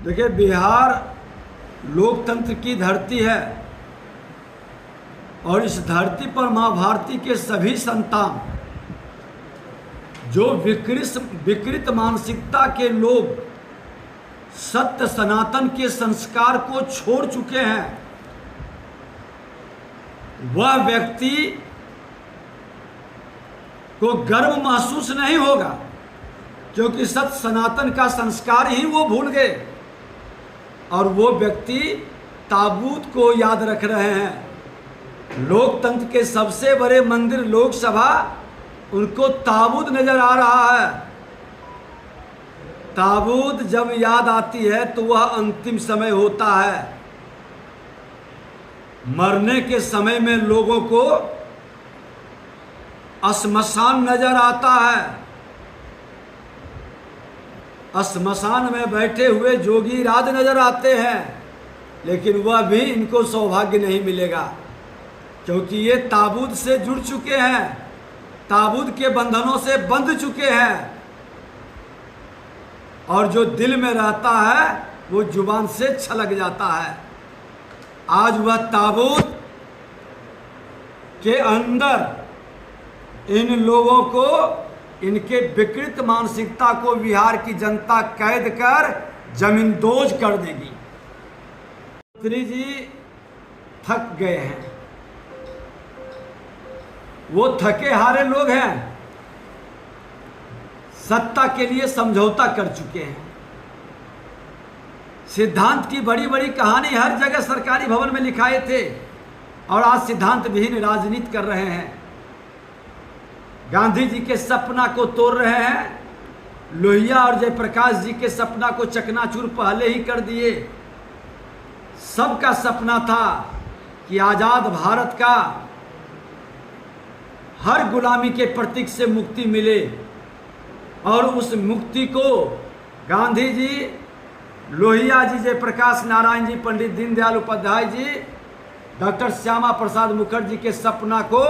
देखिए, बिहार लोकतंत्र की धरती है और इस धरती पर माँ भारती के सभी संतान जो विकृत मानसिकता के लोग सत्य सनातन के संस्कार को छोड़ चुके हैं, वह व्यक्ति को गर्व महसूस नहीं होगा, क्योंकि सत्य सनातन का संस्कार ही वो भूल गए और वो व्यक्ति ताबूत को याद रख रहे हैं। लोकतंत्र के सबसे बड़े मंदिर लोकसभा, उनको ताबूत नजर आ रहा है। ताबूत जब याद आती है तो वह अंतिम समय होता है। मरने के समय में लोगों को श्मशान नजर आता है। श्मशान में बैठे हुए जोगी राज नजर आते हैं, लेकिन वह भी इनको सौभाग्य नहीं मिलेगा, क्योंकि ये ताबूत से जुड़ चुके हैं, ताबूत के बंधनों से बंध चुके हैं, और जो दिल में रहता है वो जुबान से छलक जाता है। आज वह ताबूत के अंदर इन लोगों को, इनके विकृत मानसिकता को बिहार की जनता कैद कर जमींदोज कर देगी। मंत्री जी थक गए हैं, वो थके हारे लोग हैं, सत्ता के लिए समझौता कर चुके हैं। सिद्धांत की बड़ी बड़ी कहानी हर जगह सरकारी भवन में लिखाए थे और आज सिद्धांत विहीन राजनीति कर रहे हैं। गांधी जी के सपना को तोड़ रहे हैं, लोहिया और जयप्रकाश जी के सपना को चकनाचूर पहले ही कर दिए। सबका सपना था कि आजाद भारत का हर गुलामी के प्रतीक से मुक्ति मिले, और उस मुक्ति को गांधी जी, लोहिया जी, जयप्रकाश नारायण जी, पंडित दीनदयाल उपाध्याय जी, डॉक्टर श्यामा प्रसाद मुखर्जी के सपना को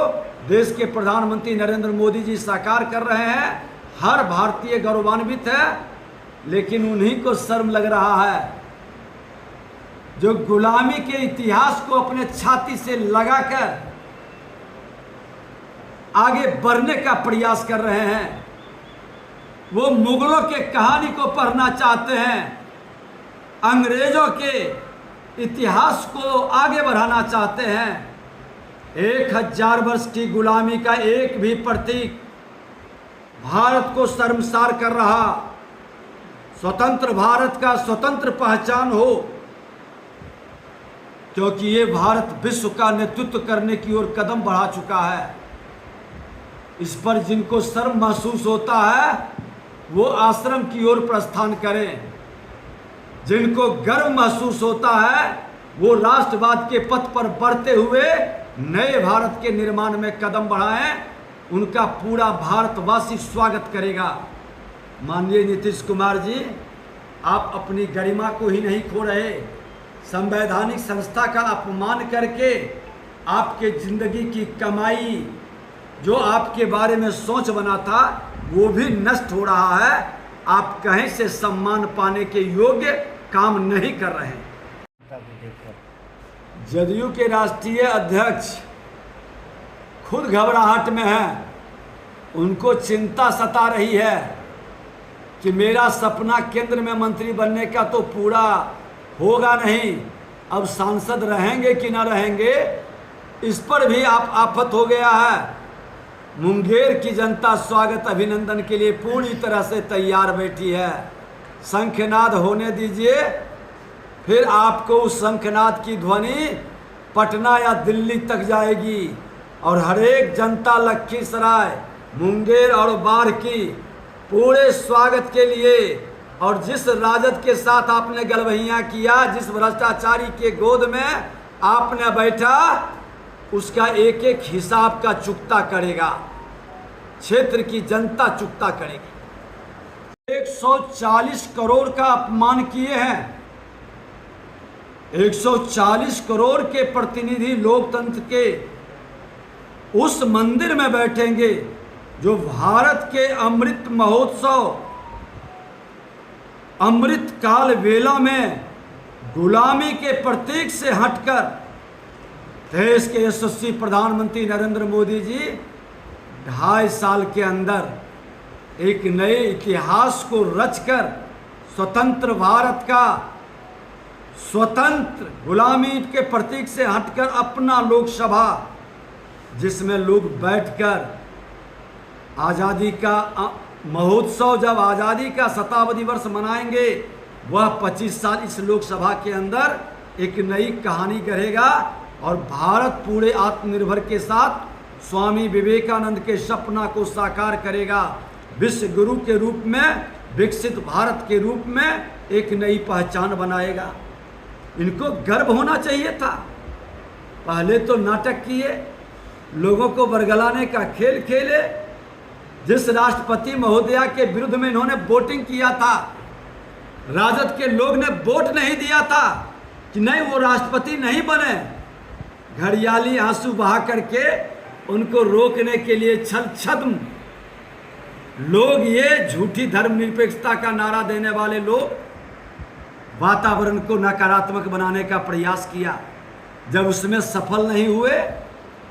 देश के प्रधानमंत्री नरेंद्र मोदी जी साकार कर रहे हैं। हर भारतीय गौरवान्वित है, लेकिन उन्हीं को शर्म लग रहा है जो गुलामी के इतिहास को अपने छाती से लगाकर आगे बढ़ने का प्रयास कर रहे हैं। वो मुगलों के कहानी को पढ़ना चाहते हैं, अंग्रेजों के इतिहास को आगे बढ़ाना चाहते हैं। 1000 वर्ष की गुलामी का एक भी प्रतीक भारत को शर्मसार कर रहा, स्वतंत्र भारत का स्वतंत्र पहचान हो, क्योंकि ये भारत विश्व का नेतृत्व करने की ओर कदम बढ़ा चुका है। इस पर जिनको शर्म महसूस होता है वो आश्रम की ओर प्रस्थान करें, जिनको गर्व महसूस होता है वो राष्ट्रवाद के पथ पर बढ़ते हुए नए भारत के निर्माण में कदम बढ़ाएं। उनका पूरा भारतवासी स्वागत करेगा। माननीय नीतीश कुमार जी, आप अपनी गरिमा को ही नहीं खो रहे, संवैधानिक संस्था का अपमान करके आपके जिंदगी की कमाई, जो आपके बारे में सोच बना था, वो भी नष्ट हो रहा है। आप कहीं से सम्मान पाने के योग्य काम नहीं कर रहे हैं। जदयू के राष्ट्रीय अध्यक्ष खुद घबराहट में हैं। उनको चिंता सता रही है कि मेरा सपना केंद्र में मंत्री बनने का तो पूरा होगा नहीं, अब सांसद रहेंगे कि ना रहेंगे, इस पर भी आप आफत हो गया है। मुंगेर की जनता स्वागत अभिनंदन के लिए पूरी तरह से तैयार बैठी है। शंखनाद होने दीजिए, फिर आपको उस शंखनाद की ध्वनि पटना या दिल्ली तक जाएगी और हरेक जनता लखीसराय, मुंगेर और बाढ़ की पूरे स्वागत के लिए, और जिस राजद के साथ आपने गलबहियाँ किया, जिस भ्रष्टाचारी के गोद में आपने बैठा, उसका एक एक हिसाब का चुकता करेगा। क्षेत्र की जनता चुकता करेगी। 140 करोड़ का अपमान किए हैं। 140 करोड़ के प्रतिनिधि लोकतंत्र के उस मंदिर में बैठेंगे जो भारत के अमृत महोत्सव अमृत काल वेला में गुलामी के प्रतीक से हटकर देश के यशस्वी प्रधानमंत्री नरेंद्र मोदी जी 2.5 साल के अंदर एक नए इतिहास को रचकर स्वतंत्र भारत का स्वतंत्र गुलामी के प्रतीक से हटकर अपना लोकसभा, जिसमें लोग बैठकर आज़ादी का महोत्सव, जब आज़ादी का शताब्दी वर्ष मनाएंगे, वह 25 साल इस लोकसभा के अंदर एक नई कहानी गढ़ेगा और भारत पूरे आत्मनिर्भर के साथ स्वामी विवेकानंद के सपना को साकार करेगा। विश्व गुरु के रूप में, विकसित भारत के रूप में एक नई पहचान बनाएगा। इनको गर्व होना चाहिए था। पहले तो नाटक किए, लोगों को बरगलाने का खेल खेले। जिस राष्ट्रपति महोदया के विरुद्ध में इन्होंने वोटिंग किया था, राजद के लोग ने वोट नहीं दिया था कि नहीं वो राष्ट्रपति नहीं बने, घड़ियाली आंसू बहा करके उनको रोकने के लिए छल छद्म लोग, ये झूठी धर्मनिरपेक्षता का नारा देने वाले लोग वातावरण को नकारात्मक बनाने का प्रयास किया। जब उसमें सफल नहीं हुए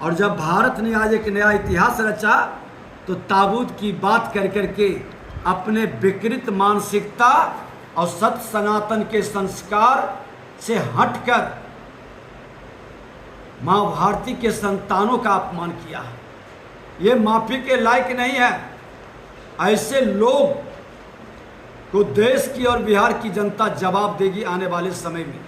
और जब भारत ने आज एक नया इतिहास रचा, तो ताबूत की बात कर करके अपने विकृत मानसिकता और सत्य सनातन के संस्कार से हटकर माँ भारती के संतानों का अपमान किया। ये माफी के लायक नहीं है। ऐसे लोग को देश की और बिहार की जनता जवाब देगी आने वाले समय में।